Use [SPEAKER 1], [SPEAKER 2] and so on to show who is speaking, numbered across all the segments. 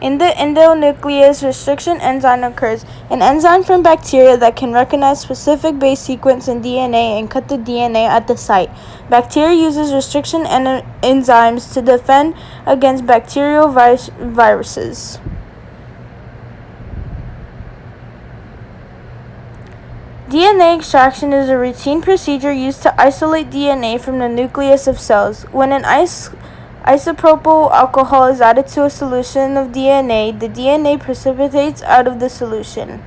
[SPEAKER 1] In the endonuclease, restriction enzyme occurs, an enzyme from bacteria that can recognize specific base sequence in DNA and cut the DNA at the site. Bacteria uses restriction enzymes to defend against bacterial viruses. DNA extraction is a routine procedure used to isolate DNA from the nucleus of cells. When an isopropyl alcohol is added to a solution of DNA, the DNA precipitates out of the solution.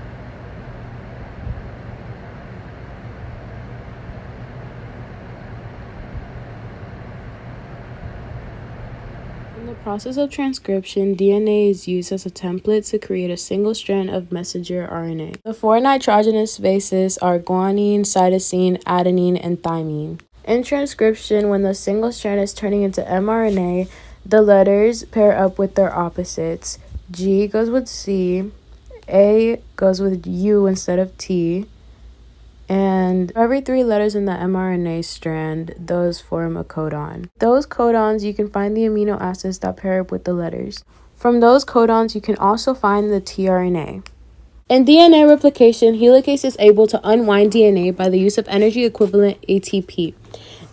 [SPEAKER 2] In the process of transcription, DNA is used as a template to create a single strand of messenger RNA. The four nitrogenous bases are guanine, cytosine, adenine, and thymine. In transcription, when the single strand is turning into mRNA, the letters pair up with their opposites. G goes with C, A goes with U instead of T, and for every 3 letters in the mRNA strand, those form a codon. Those codons, you can find the amino acids that pair up with the letters. From those codons, you can also find the tRNA. In DNA replication, helicase is able to unwind DNA by the use of energy equivalent ATP.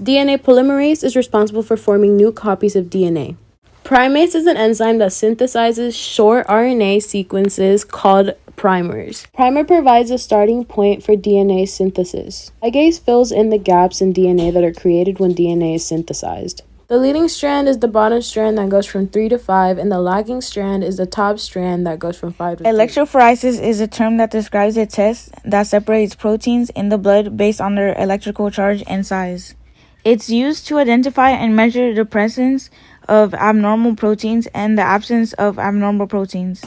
[SPEAKER 2] DNA polymerase is responsible for forming new copies of DNA. Primase is an enzyme that synthesizes short RNA sequences called primers. Primer provides a starting point for DNA synthesis. Ligase fills in the gaps in DNA that are created when DNA is synthesized. The leading strand is the bottom strand that goes from 3 to 5, and the lagging strand is the top strand that goes from 5 to 3.
[SPEAKER 1] Electrophoresis is a term that describes a test that separates proteins in the blood based on their electrical charge and size. It's used to identify and measure the presence of abnormal proteins and the absence of abnormal proteins.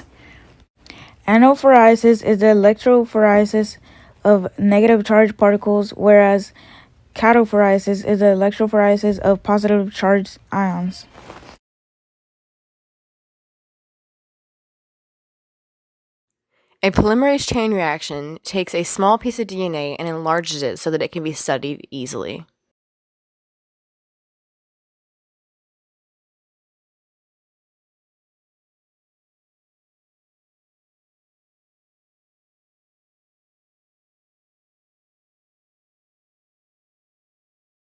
[SPEAKER 1] Anophoresis is the electrophoresis of negative charged particles, whereas catophoresis is the electrophoresis of positive charged ions.
[SPEAKER 3] A polymerase chain reaction takes a small piece of DNA and enlarges it so that it can be studied easily.